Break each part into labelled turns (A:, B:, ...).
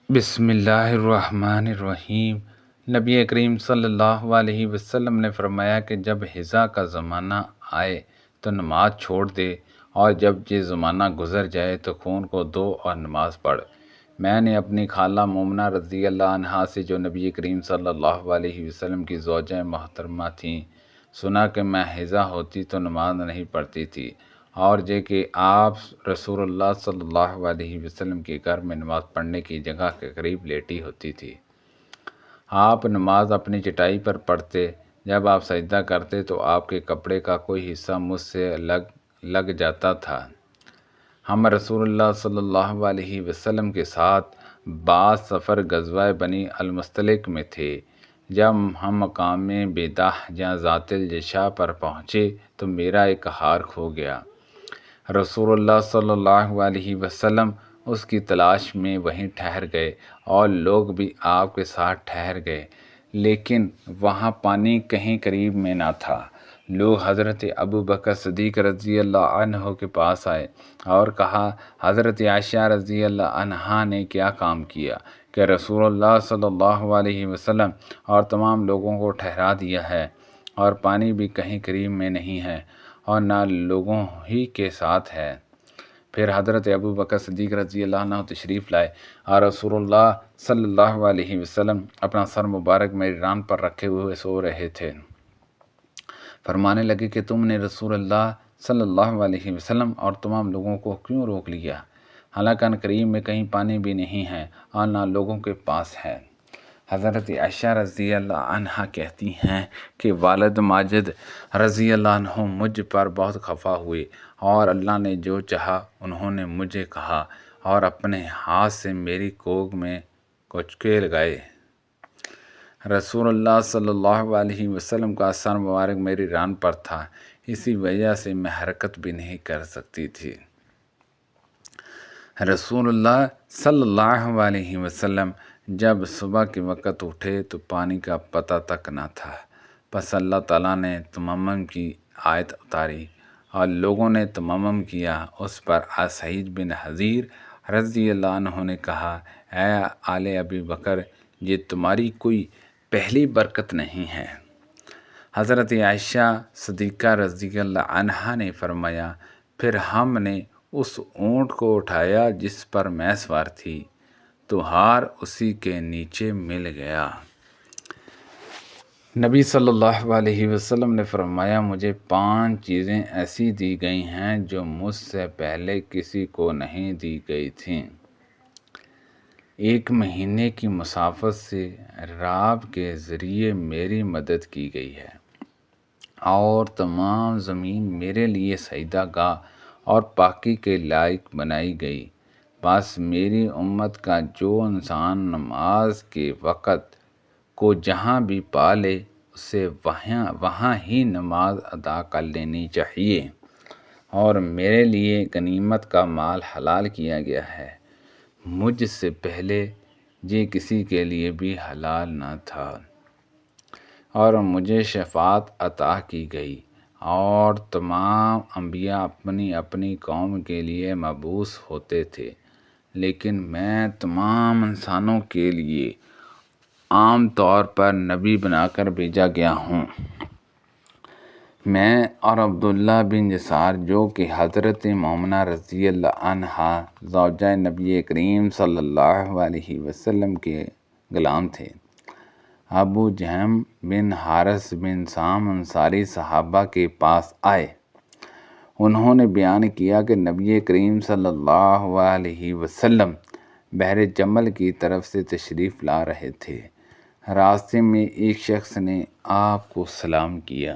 A: بسم اللہ الرحمن الرحیم۔ نبی کریم صلی اللہ علیہ وسلم نے فرمایا کہ جب ہجا کا زمانہ آئے تو نماز چھوڑ دے، اور جب یہ زمانہ گزر جائے تو خون کو دھو اور نماز پڑھ۔ میں نے اپنی خالہ مومنہ رضی اللہ عنہا سے، جو نبی کریم صلی اللہ علیہ وسلم کی زوجہ محترمہ تھیں، سنا کہ میں ہجا ہوتی تو نماز نہیں پڑھتی تھی، اور یہ کہ آپ رسول اللہ صلی اللہ علیہ وسلم کے گھر میں نماز پڑھنے کی جگہ کے قریب لیٹی ہوتی تھی۔ آپ نماز اپنی چٹائی پر پڑھتے، جب آپ سجدہ کرتے تو آپ کے کپڑے کا کوئی حصہ مجھ سے لگ جاتا تھا۔ ہم رسول اللہ صلی اللہ علیہ وسلم کے ساتھ بعض سفر غزوہ بنی المصطلق میں تھے۔ جب ہم مقام بیدہ یا ذات الجشا پر پہنچے تو میرا ایک ہار کھو گیا۔ رسول اللہ صلی اللہ علیہ وسلم اس کی تلاش میں وہیں ٹھہر گئے، اور لوگ بھی آپ کے ساتھ ٹھہر گئے، لیکن وہاں پانی کہیں قریب میں نہ تھا۔ لوگ حضرت ابوبکر صدیق رضی اللہ عنہ کے پاس آئے اور کہا، حضرت عائشہ رضی اللہ عنہا نے کیا کام کیا کہ رسول اللہ صلی اللہ علیہ وسلم اور تمام لوگوں کو ٹھہرا دیا ہے، اور پانی بھی کہیں قریب میں نہیں ہے اور نہ لوگوں ہی کے ساتھ ہے۔ پھر حضرت ابوبکر صدیق رضی اللہ عنہ تشریف لائے، اور رسول اللہ صلی اللہ علیہ وسلم اپنا سر مبارک میری ران پر رکھے ہوئے سو رہے تھے۔ فرمانے لگے کہ تم نے رسول اللہ صلی اللہ علیہ وسلم اور تمام لوگوں کو کیوں روک لیا، حالانکہ ان قریب میں کہیں پانی بھی نہیں ہے اور نہ لوگوں کے پاس ہے۔ حضرت عائشہ رضی اللہ عنہا کہتی ہیں کہ والد ماجد رضی اللہ عنہ مجھ پر بہت خفا ہوئے، اور اللہ نے جو چاہا انہوں نے مجھے کہا، اور اپنے ہاتھ سے میری کوکھ میں کچکے لگائے۔ رسول اللہ صلی اللہ علیہ وسلم کا سر مبارک میری ران پر تھا، اسی وجہ سے میں حرکت بھی نہیں کر سکتی تھی۔ رسول اللہ صلی اللہ علیہ وسلم جب صبح کے وقت اٹھے تو پانی کا پتہ تک نہ تھا۔ پس اللہ تعالیٰ نے تیمم کی آیت اتاری اور لوگوں نے تیمم کیا۔ اس پر اسعید بن حضیر رضی اللہ عنہ نے کہا، اے آل ابی بکر، یہ تمہاری کوئی پہلی برکت نہیں ہے۔ حضرت عائشہ صدیقہ رضی اللہ عنہا نے فرمایا، پھر ہم نے اس اونٹ کو اٹھایا جس پر میں سوار تھی، تو ہار اسی کے نیچے مل گیا۔ نبی صلی اللہ علیہ وسلم نے فرمایا، مجھے 5 چیزیں ایسی دی گئی ہیں جو مجھ سے پہلے کسی کو نہیں دی گئی تھیں۔ 1 مہینے کی مسافت سے راب کے ذریعے میری مدد کی گئی ہے، اور تمام زمین میرے لیے سجدہ گاہ اور پاکی کے لائق بنائی گئی۔ بس میری امت کا جو انسان نماز کے وقت کو جہاں بھی پا لے، اسے وہاں ہی نماز ادا کر لینی چاہیے، اور میرے لیے غنیمت کا مال حلال کیا گیا ہے۔ مجھ سے پہلے یہ کسی کے لیے بھی حلال نہ تھا، اور مجھے شفاعت عطا کی گئی، اور تمام انبیاء اپنی اپنی قوم کے لیے مبعوث ہوتے تھے، لیکن میں تمام انسانوں کے لیے عام طور پر نبی بنا کر بھیجا گیا ہوں۔ میں اور عبداللہ بن جسار، جو کہ حضرت مومنہ رضی اللہ عنہا زوجہ نبی کریم صلی اللہ علیہ وسلم کے غلام تھے، ابو جہم بن حارث بن سام انصاری صحابہ کے پاس آئے۔ انہوں نے بیان کیا کہ نبی کریم صلی اللہ علیہ وسلم بحر جمل کی طرف سے تشریف لا رہے تھے۔ راستے میں ایک شخص نے آپ کو سلام کیا،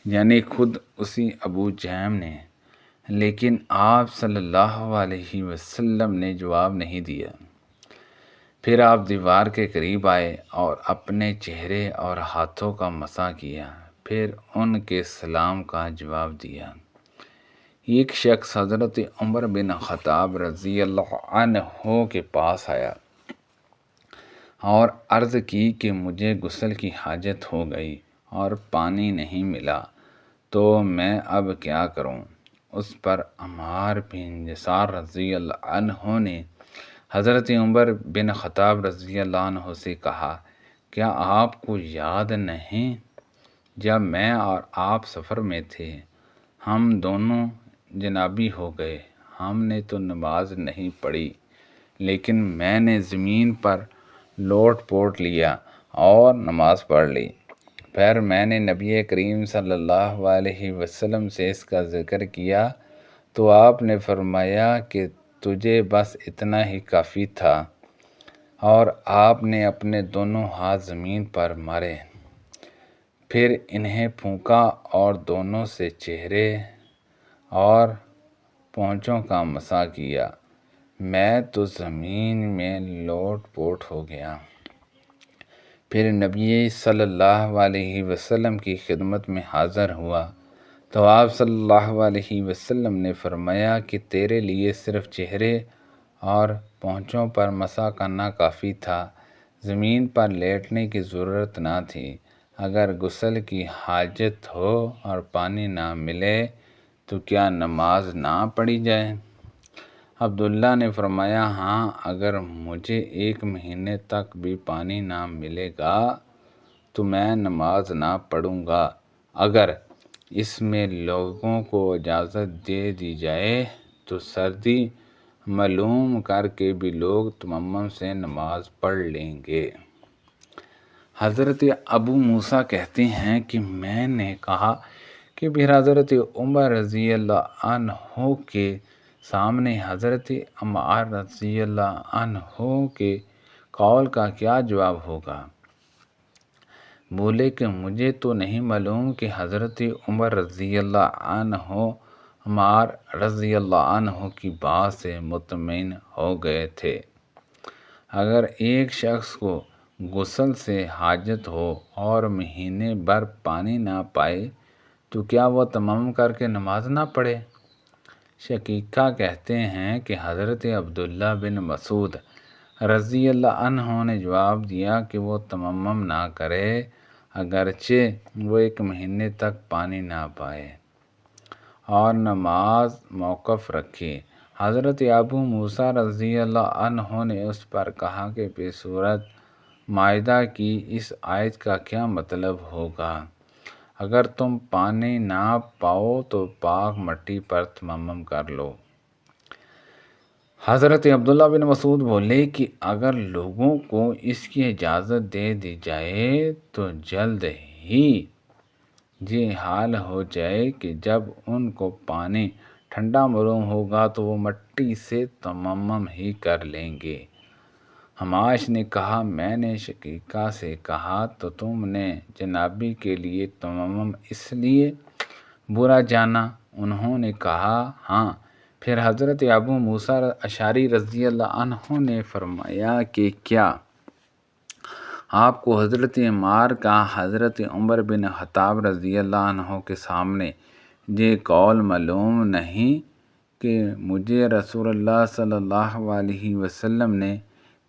A: یعنی خود اسی ابو جہم نے، لیکن آپ صلی اللہ علیہ وسلم نے جواب نہیں دیا۔ پھر آپ دیوار کے قریب آئے اور اپنے چہرے اور ہاتھوں کا مسح کیا، پھر ان کے سلام کا جواب دیا۔ ایک شخص حضرت عمر بن خطاب رضی اللہ عنہ کے پاس آیا اور عرض کی کہ مجھے غسل کی حاجت ہو گئی اور پانی نہیں ملا، تو میں اب کیا کروں؟ اس پر عمار بن یاسر رضی اللہ عنہ نے حضرت عمر بن خطاب رضی اللہ عنہ سے کہا، کیا آپ کو یاد نہیں جب میں اور آپ سفر میں تھے، ہم دونوں جنابی ہو گئے، ہم نے تو نماز نہیں پڑھی، لیکن میں نے زمین پر لوٹ پوٹ لیا اور نماز پڑھ لی۔ پھر میں نے نبی کریم صلی اللہ علیہ وسلم سے اس کا ذکر کیا تو آپ نے فرمایا کہ تجھے بس اتنا ہی کافی تھا، اور آپ نے اپنے دونوں ہاتھ زمین پر مارے، پھر انہیں پھونکا اور دونوں سے چہرے اور پونچھوں کا مسح کیا۔ میں تو زمین میں لوٹ پوٹ ہو گیا۔ پھر نبی صلی اللہ علیہ وسلم کی خدمت میں حاضر ہوا تو آپ صلی اللہ علیہ وسلم نے فرمایا کہ تیرے لیے صرف چہرے اور پونچھوں پر مسح کرنا کافی تھا، زمین پر لیٹنے کی ضرورت نہ تھی۔ اگر غسل کی حاجت ہو اور پانی نہ ملے تو کیا نماز نہ پڑھی جائے؟ عبداللہ نے فرمایا، ہاں، اگر مجھے 1 مہینے تک بھی پانی نہ ملے گا تو میں نماز نہ پڑھوں گا۔ اگر اس میں لوگوں کو اجازت دے دی جائے تو سردی معلوم کر کے بھی لوگ تیمم سے نماز پڑھ لیں گے۔ حضرت ابو موسیٰ کہتے ہیں کہ میں نے کہا کہ پھر حضرت عمر رضی اللہ عنہ کے سامنے حضرت عمار رضی اللہ عنہ کے قول کا کیا جواب ہوگا؟ بولے کہ مجھے تو نہیں معلوم کہ حضرت عمر رضی اللہ عنہ عمار رضی اللہ عنہ کی بات سے مطمئن ہو گئے تھے۔ اگر ایک شخص کو غسل سے حاجت ہو اور مہینے بھر پانی نہ پائے تو کیا وہ تیمم کر کے نماز نہ پڑھے؟ شقیقہ کہتے ہیں کہ حضرت عبداللہ بن مسعود رضی اللہ عنہ نے جواب دیا کہ وہ تیمم نہ کرے اگرچہ وہ 1 مہینے تک پانی نہ پائے، اور نماز موقوف رکھے۔ حضرت ابو موسیٰ رضی اللہ عنہ نے اس پر کہا کہ پھر سورۃ مائدہ کی اس آیت کا کیا مطلب ہوگا؟ اگر تم پانی نہ پاؤ تو پاک مٹی پر تیمم کر لو۔ حضرت عبداللہ بن مسعود بولے کہ اگر لوگوں کو اس کی اجازت دے دی جائے تو جلد ہی یہ حال ہو جائے کہ جب ان کو پانی ٹھنڈا معلوم ہوگا تو وہ مٹی سے تیمم ہی کر لیں گے۔ حماش نے کہا، میں نے شقیقہ سے کہا تو تم نے جنابی کے لیے تیمم اس لیے برا جانا؟ انہوں نے کہا، ہاں۔ پھر حضرت ابو موسیٰ اشعری رضی اللہ عنہ نے فرمایا کہ کیا آپ کو حضرت عمار کا حضرت عمر بن خطاب رضی اللہ عنہ کے سامنے یہ قول معلوم نہیں کہ مجھے رسول اللہ صلی اللہ علیہ وسلم نے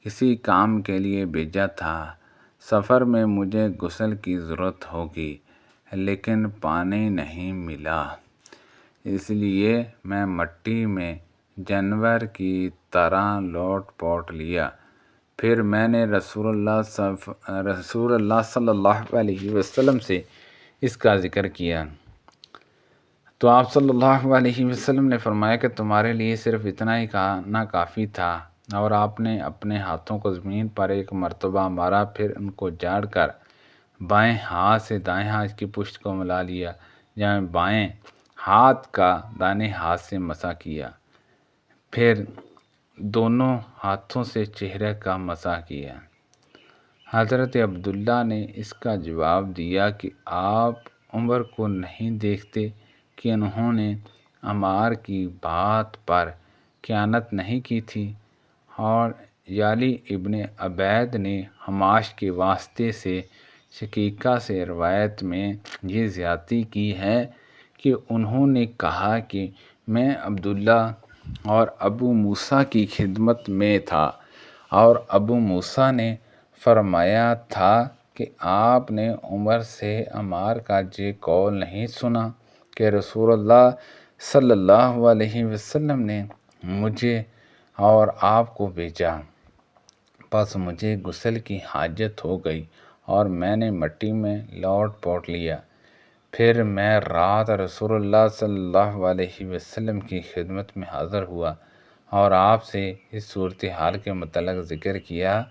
A: کسی کام کے لیے بھیجا تھا، سفر میں مجھے غسل کی ضرورت ہوگی لیکن پانی نہیں ملا، اس لیے میں مٹی میں جانور کی طرح لوٹ پوٹ لیا، پھر میں نے رسول اللہ صلی اللہ علیہ وسلم سے اس کا ذکر کیا تو آپ صلی اللہ علیہ وسلم نے فرمایا کہ تمہارے لیے صرف اتنا ہی کہنا کافی تھا، اور آپ نے اپنے ہاتھوں کو زمین پر 1 مرتبہ مارا، پھر ان کو جھاڑ کر بائیں ہاتھ سے دائیں ہاتھ کی پشت کو ملا لیا، جہاں بائیں ہاتھ کا دائیں ہاتھ سے مسح کیا، پھر دونوں ہاتھوں سے چہرے کا مسح کیا۔ حضرت عبداللہ نے اس کا جواب دیا کہ آپ عمر کو نہیں دیکھتے کہ انہوں نے عمار کی بات پر خیانت نہیں کی تھی، اور یالی ابن عبید نے حماش کے واسطے سے شقیقہ سے روایت میں یہ زیادتی کی ہے کہ انہوں نے کہا کہ میں عبداللہ اور ابو موسیٰ کی خدمت میں تھا، اور ابو موسیٰ نے فرمایا تھا کہ آپ نے عمر سے عمار کا یہ قول نہیں سنا کہ رسول اللہ صلی اللہ علیہ وسلم نے مجھے اور آپ کو بھیجا، بس مجھے غسل کی حاجت ہو گئی اور میں نے مٹی میں لوٹ پوٹ لیا۔ پھر میں رات رسول اللہ صلی اللہ علیہ وسلم کی خدمت میں حاضر ہوا اور آپ سے اس صورتحال کے متعلق ذکر کیا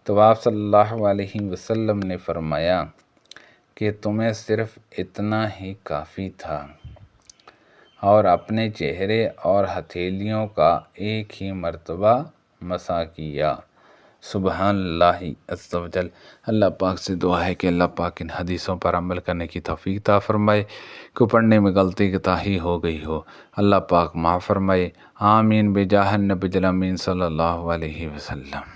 A: تو آپ صلی اللہ علیہ وسلم نے فرمایا کہ تمہیں صرف اتنا ہی کافی تھا، اور اپنے چہرے اور ہتھیلیوں کا ایک ہی مرتبہ مسح کیا۔ سبحان اللہ عز و جل۔ اللہ پاک سے دعا ہے کہ اللہ پاک ان حدیثوں پر عمل کرنے کی توفیق عطا فرمائے۔ کو پڑھنے میں غلطی کوتاہی ہو گئی ہو، اللہ پاک معاف فرمائے۔ آمین بجاہ النبی الامین صلی اللہ علیہ وسلم۔